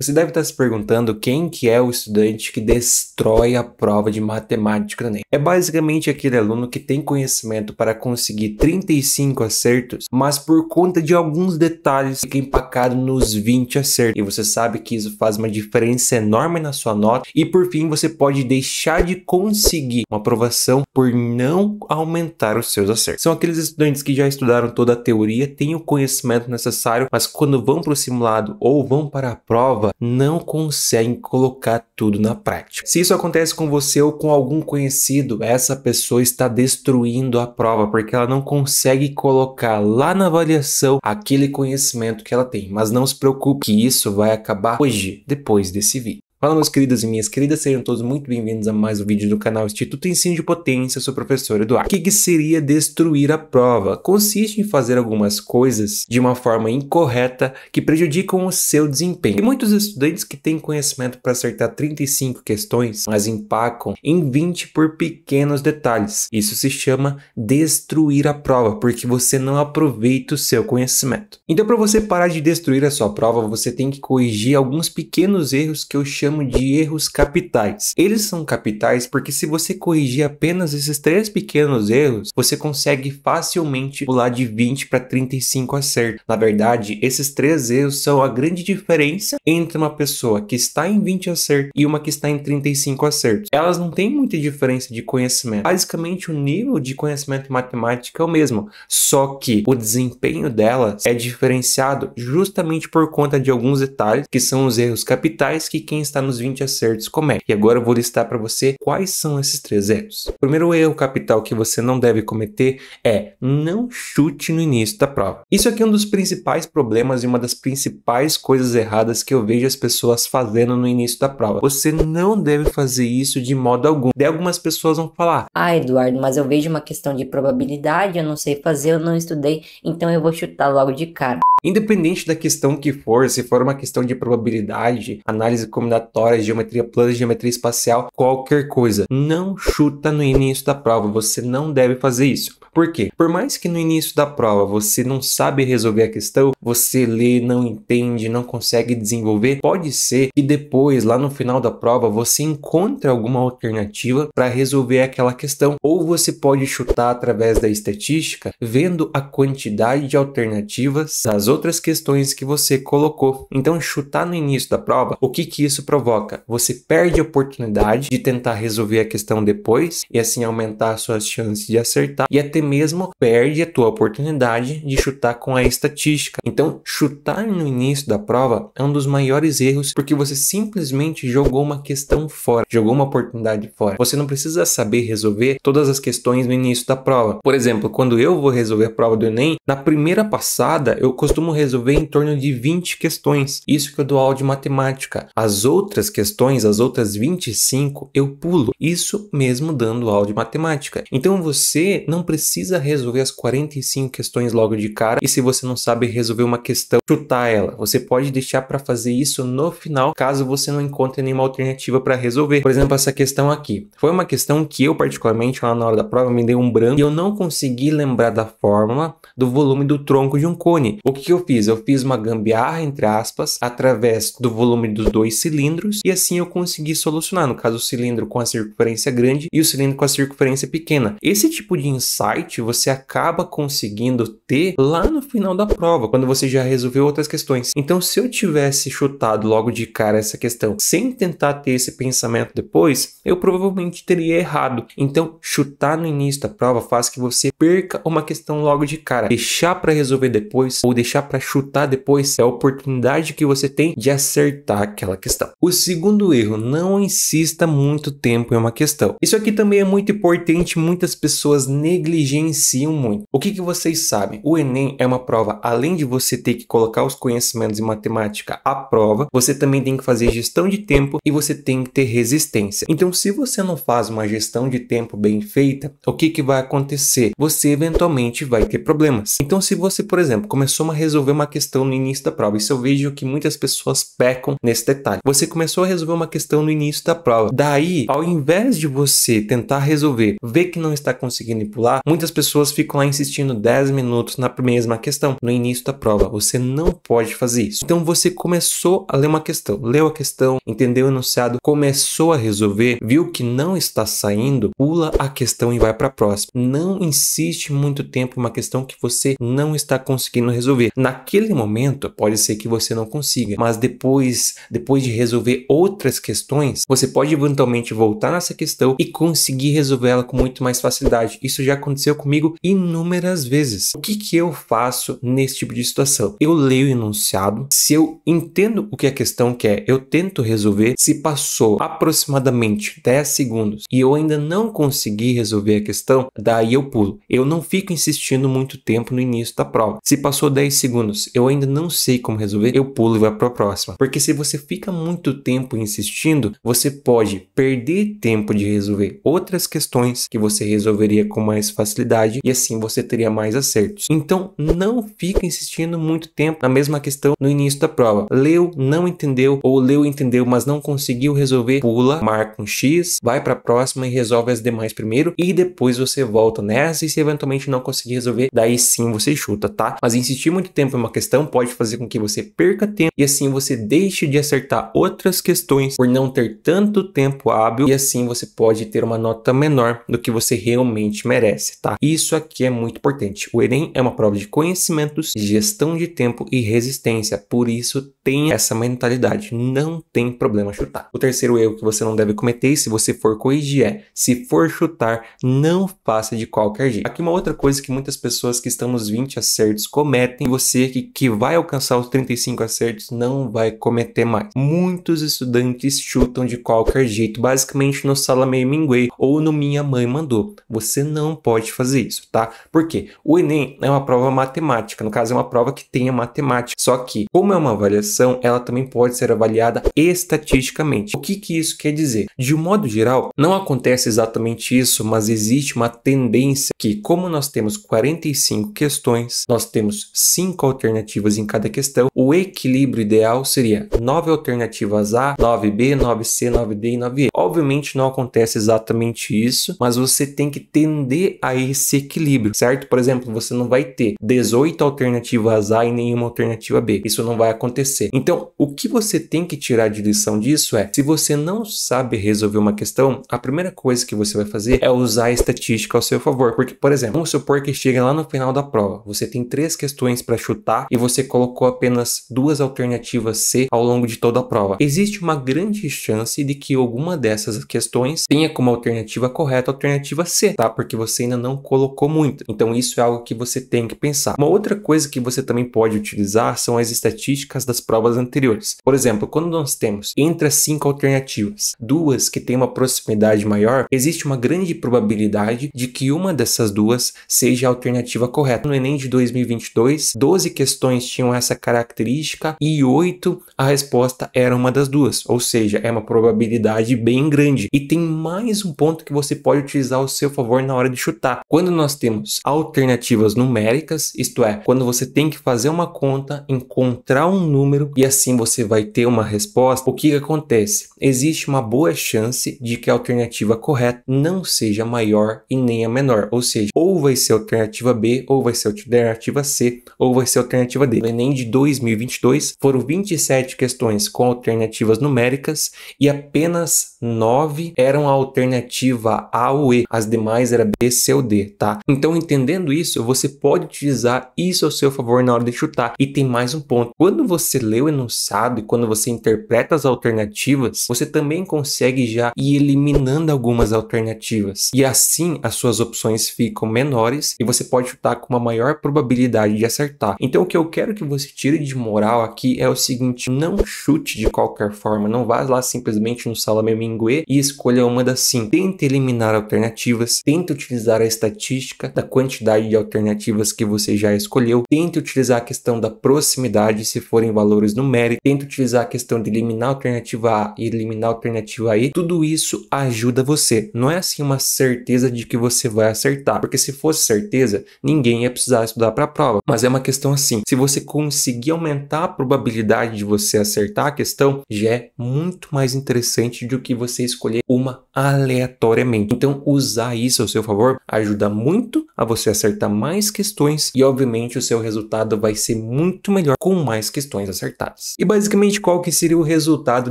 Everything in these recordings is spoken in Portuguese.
Você deve estar se perguntando quem que é o estudante que destrói a prova de matemática do Enem. É basicamente aquele aluno que tem conhecimento para conseguir 35 acertos, mas por conta de alguns detalhes fica empacado nos 20 acertos. E você sabe que isso faz uma diferença enorme na sua nota e por fim você pode deixar de conseguir uma aprovação por não aumentar os seus acertos. São aqueles estudantes que já estudaram toda a teoria, têm o conhecimento necessário, mas quando vão para o simulado ou vão para a prova, não conseguem colocar tudo na prática. Se isso acontece com você ou com algum conhecido, essa pessoa está destruindo a prova, porque ela não consegue colocar lá na avaliação aquele conhecimento que ela tem. Mas não se preocupe que isso vai acabar hoje, depois desse vídeo. Fala, meus queridos e minhas queridas, sejam todos muito bem-vindos a mais um vídeo do canal Instituto Ensino de Potência. Eu sou o professor Eduardo. O que seria destruir a prova? Consiste em fazer algumas coisas de uma forma incorreta que prejudicam o seu desempenho. E muitos estudantes que têm conhecimento para acertar 35 questões, mas empacam em 20 por pequenos detalhes. Isso se chama destruir a prova, porque você não aproveita o seu conhecimento. Então, para você parar de destruir a sua prova, você tem que corrigir alguns pequenos erros que eu chamo de erros capitais. Eles são capitais porque se você corrigir apenas esses 3 pequenos erros, você consegue facilmente pular de 20 para 35 acertos. Na verdade, esses 3 erros são a grande diferença entre uma pessoa que está em 20 acertos e uma que está em 35 acertos. Elas não têm muita diferença de conhecimento. Basicamente, o nível de conhecimento em matemática é o mesmo, só que o desempenho delas é diferenciado justamente por conta de alguns detalhes que são os erros capitais que quem está nos 20 acertos comete. E agora eu vou listar para você quais são esses 3 erros. O primeiro erro capital que você não deve cometer é não chute no início da prova. Isso aqui é um dos principais problemas e uma das principais coisas erradas que eu vejo as pessoas fazendo no início da prova. Você não deve fazer isso de modo algum. Daí algumas pessoas vão falar: ah, Eduardo, mas eu vejo uma questão de probabilidade, eu não sei fazer, eu não estudei, então eu vou chutar logo de cara. Independente da questão que for, se for uma questão de probabilidade, análise combinatória, geometria plana, geometria espacial, qualquer coisa, não chuta no início da prova, você não deve fazer isso. Por quê? Por mais que no início da prova você não sabe resolver a questão, você lê, não entende, não consegue desenvolver, pode ser que depois, lá no final da prova, você encontre alguma alternativa para resolver aquela questão, ou você pode chutar através da estatística, vendo a quantidade de alternativas das outras questões que você colocou. Então, chutar no início da prova, o que isso provoca? Você perde a oportunidade de tentar resolver a questão depois e assim aumentar suas chances de acertar e até mesmo perde a tua oportunidade de chutar com a estatística. Então, chutar no início da prova é um dos maiores erros porque você simplesmente jogou uma questão fora, jogou uma oportunidade fora. Você não precisa saber resolver todas as questões no início da prova. Por exemplo, quando eu vou resolver a prova do Enem, na primeira passada eu costumo resolver em torno de 20 questões. Isso que eu dou aula de matemática. As outras questões, as outras 25, eu pulo. Isso mesmo dando aula de matemática. Então você não precisa resolver as 45 questões logo de cara e se você não sabe resolver uma questão, chutar ela. Você pode deixar para fazer isso no final, caso você não encontre nenhuma alternativa para resolver. Por exemplo, essa questão aqui. Foi uma questão que eu, particularmente, lá na hora da prova, me deu um branco e eu não consegui lembrar da fórmula do volume do tronco de um cone. O que eu fiz? Eu fiz uma gambiarra, entre aspas, através do volume dos 2 cilindros e assim eu consegui solucionar. No caso, o cilindro com a circunferência grande e o cilindro com a circunferência pequena. Esse tipo de insight você acaba conseguindo ter lá no final da prova, quando você já resolveu outras questões. Então, se eu tivesse chutado logo de cara essa questão, sem tentar ter esse pensamento depois, eu provavelmente teria errado. Então, chutar no início da prova faz que você perca uma questão logo de cara. Deixar para resolver depois ou deixar para chutar depois é a oportunidade que você tem de acertar aquela questão. O segundo erro, não insista muito tempo em uma questão. Isso aqui também é muito importante, muitas pessoas negligenciam muito. O que vocês sabem? O Enem é uma prova, além de você ter que colocar os conhecimentos em matemática à prova, você também tem que fazer gestão de tempo e você tem que ter resistência. Então, se você não faz uma gestão de tempo bem feita, o que vai acontecer? Você eventualmente vai ter problemas. Então, se você, por exemplo, começou a resolver uma questão no início da prova, isso eu vejo que muitas pessoas pecam nesse detalhe. Você começou a resolver uma questão no início da prova. Daí, ao invés de você tentar resolver, ver que não está conseguindo pular, Muitas pessoas ficam lá insistindo 10 minutos na mesma questão, no início da prova. Você não pode fazer isso. Então você começou a ler uma questão, leu a questão, entendeu o enunciado, começou a resolver, viu que não está saindo, pula a questão e vai para a próxima. Não insiste muito tempo em uma questão que você não está conseguindo resolver. Naquele momento, pode ser que você não consiga, mas depois de resolver outras questões, você pode eventualmente voltar nessa questão e conseguir resolver ela com muito mais facilidade. Isso já aconteceu comigo inúmeras vezes. O que eu faço nesse tipo de situação? Eu leio o enunciado, se eu entendo o que a questão quer, eu tento resolver. Se passou aproximadamente 10 segundos e eu ainda não consegui resolver a questão, daí eu pulo. Eu não fico insistindo muito tempo no início da prova. Se passou 10 segundos, eu ainda não sei como resolver, eu pulo e vai para a próxima. Porque se você fica muito tempo insistindo, você pode perder tempo de resolver outras questões que você resolveria com mais facilidade e assim você teria mais acertos. Então, não fica insistindo muito tempo na mesma questão no início da prova. Leu, não entendeu, ou leu, entendeu, mas não conseguiu resolver, pula, marca um X, vai para a próxima e resolve as demais primeiro e depois você volta nessa e se eventualmente não conseguir resolver, daí sim você chuta, tá? Mas insistir muito tempo em uma questão pode fazer com que você perca tempo e assim você deixe de acertar outras questões por não ter tanto tempo hábil e assim você pode ter uma nota menor do que você realmente merece, tá? Isso aqui é muito importante. O Enem é uma prova de conhecimentos, gestão de tempo e resistência, por isso tenha essa mentalidade, não tem problema chutar. O terceiro erro que você não deve cometer, e se você for corrigir, é se for chutar, não faça de qualquer jeito. Aqui uma outra coisa que muitas pessoas que estão nos 20 acertos cometem, você que vai alcançar os 35 acertos não vai cometer mais. Muitos estudantes chutam de qualquer jeito, basicamente no Salamei Minguei ou no Minha Mãe Mandou. Você não pode fazer isso, tá? Por quê? O Enem é uma prova matemática, no caso é uma prova que tem a matemática, só que como é uma avaliação, ela também pode ser avaliada estatisticamente. O que isso quer dizer? De um modo geral, não acontece exatamente isso, mas existe uma tendência que, como nós temos 45 questões, nós temos 5 alternativas em cada questão, o equilíbrio ideal seria 9 alternativas A, 9B, 9C, 9D e 9E. Obviamente não acontece exatamente isso, mas você tem que tender a esse equilíbrio, certo? Por exemplo, você não vai ter 18 alternativas A e nenhuma alternativa B. Isso não vai acontecer. Então, o que você tem que tirar de lição disso é, se você não sabe resolver uma questão, a primeira coisa que você vai fazer é usar a estatística ao seu favor. Porque, por exemplo, vamos supor que chega lá no final da prova, você tem 3 questões para chutar e você colocou apenas 2 alternativas C ao longo de toda a prova. Existe uma grande chance de que alguma dessas questões tenha como alternativa correta a alternativa C, tá? Porque você ainda não colocou muito. Então, isso é algo que você tem que pensar. Uma outra coisa que você também pode utilizar são as estatísticas das provas anteriores. Por exemplo, quando nós temos entre as 5 alternativas, 2 que têm uma proximidade maior, existe uma grande probabilidade de que uma dessas 2 seja a alternativa correta. No Enem de 2022, 12 questões tinham essa característica e 8 a resposta era uma das 2, ou seja, é uma probabilidade bem grande. E tem mais um ponto que você pode utilizar ao seu favor na hora de chutar. Quando nós temos alternativas numéricas, isto é, quando você tem que fazer uma conta, encontrar um número e assim você vai ter uma resposta, o que acontece? Existe uma boa chance de que a alternativa correta não seja maior e nem a menor, ou seja, ou vai ser a alternativa B, ou vai ser a alternativa C, ou vai ser a alternativa D. No Enem de 2022 foram 27 questões com alternativas numéricas e apenas 9 eram a alternativa A ou E, as demais era B, C ou D, tá? Então, entendendo isso, você pode utilizar isso ao seu favor na hora de chutar. E tem mais um ponto. Quando você lê o enunciado e quando você interpreta as alternativas, você também consegue já ir eliminando algumas alternativas. E assim, as suas opções ficam menores e você pode chutar com uma maior probabilidade de acertar. Então, o que eu quero que você tire de moral aqui é o seguinte: não chute de qualquer forma. Não vá lá simplesmente no Salamé Minguê e escolha uma das 5. Tente eliminar alternativas, tente utilizar a estatística da quantidade de alternativas que você já escolheu, tente utilizar a questão da proximidade se forem valores numéricos, tente utilizar a questão de eliminar a alternativa A e eliminar a alternativa E. Tudo isso ajuda você. Não é assim uma certeza de que você vai acertar, porque se fosse certeza, ninguém ia precisar estudar para a prova. Mas é uma questão assim, se você conseguir aumentar a probabilidade de você acertar a questão, já é muito mais interessante do que você escolher uma aleatoriamente. Então, usar isso ao seu favor ajuda muito a você acertar mais questões e, obviamente, o seu resultado vai ser muito melhor com mais questões acertadas. E basicamente, qual que seria o resultado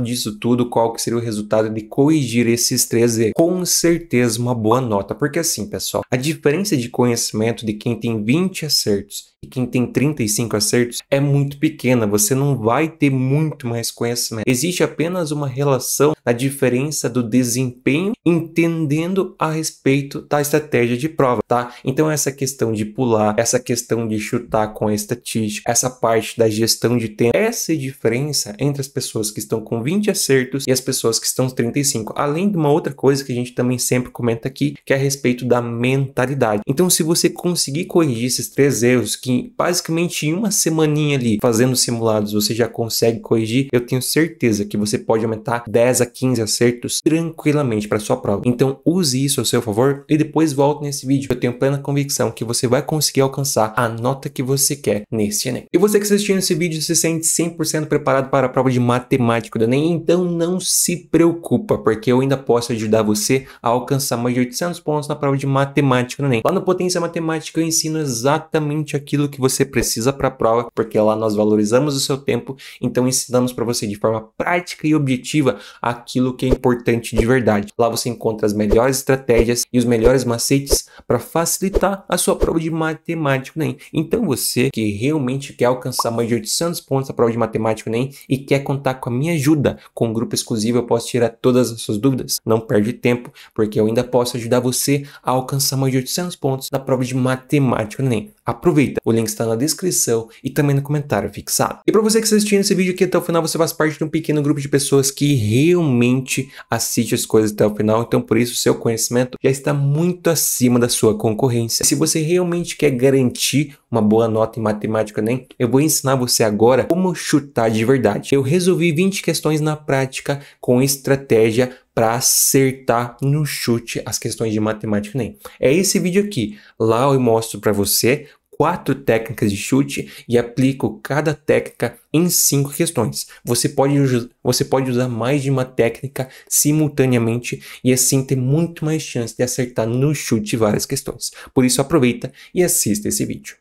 disso tudo? Qual que seria o resultado de corrigir esses 3 erros? Com certeza uma boa nota, porque assim, pessoal, a diferença de conhecimento de quem tem 20 acertos e quem tem 35 acertos é muito pequena, você não vai ter muito mais conhecimento. Existe apenas uma relação na diferença do desempenho entendendo a respeito da estratégia de prova, tá? Então essa questão de pular, essa questão de chutar com a estatística, essa parte da gestão de tempo, essa diferença entre as pessoas que estão com 20 acertos e as pessoas que estão com 35, além de uma outra coisa que a gente também sempre comenta aqui, que é a respeito da mentalidade. Então se você conseguir corrigir esses 3 erros, que basicamente em uma semaninha ali, fazendo simulados, você já consegue corrigir, eu tenho certeza que você pode aumentar 10 a 15 acertos tranquilamente para sua prova. Então use isso ao seu favor e depois volte nesse vídeo. Eu tenho plena convicção que você vai conseguir alcançar a nota que você quer nesse Enem. E você que está assistindo esse vídeo se sente 100% preparado para a prova de matemática do Enem, então não se preocupa, porque eu ainda posso ajudar você a alcançar mais de 800 pontos na prova de matemática do Enem. Lá no Potência Matemática eu ensino exatamente aquilo que você precisa para a prova, porque lá nós valorizamos o seu tempo, então ensinamos para você de forma prática e objetiva aquilo que é importante de verdade. Lá você encontra as melhores estratégias e os melhores macetes para facilitar a sua prova de matemática do Enem. Então você que realmente quer alcançar mais de 800 pontos na prova de matemática do Enem e quer contar com a minha ajuda, com um grupo exclusivo, eu posso tirar todas as suas dúvidas. Não perde tempo, porque eu ainda posso ajudar você a alcançar mais de 800 pontos na prova de matemática do Enem. Aproveita, o link está na descrição e também no comentário fixado. E para você que está assistindo esse vídeo aqui até o final, você faz parte de um pequeno grupo de pessoas que realmente assiste as coisas até o final, então por isso o seu conhecimento já está muito acima da sua concorrência. Se você realmente quer garantir uma boa nota em matemática Enem, eu vou ensinar você agora como chutar de verdade. Eu resolvi 20 questões na prática com estratégia para acertar no chute as questões de matemática Enem. É esse vídeo aqui. Lá eu mostro para você 4 técnicas de chute e aplico cada técnica em 5 questões. Você pode usar mais de uma técnica simultaneamente e assim ter muito mais chance de acertar no chute várias questões. Por isso aproveita e assista esse vídeo.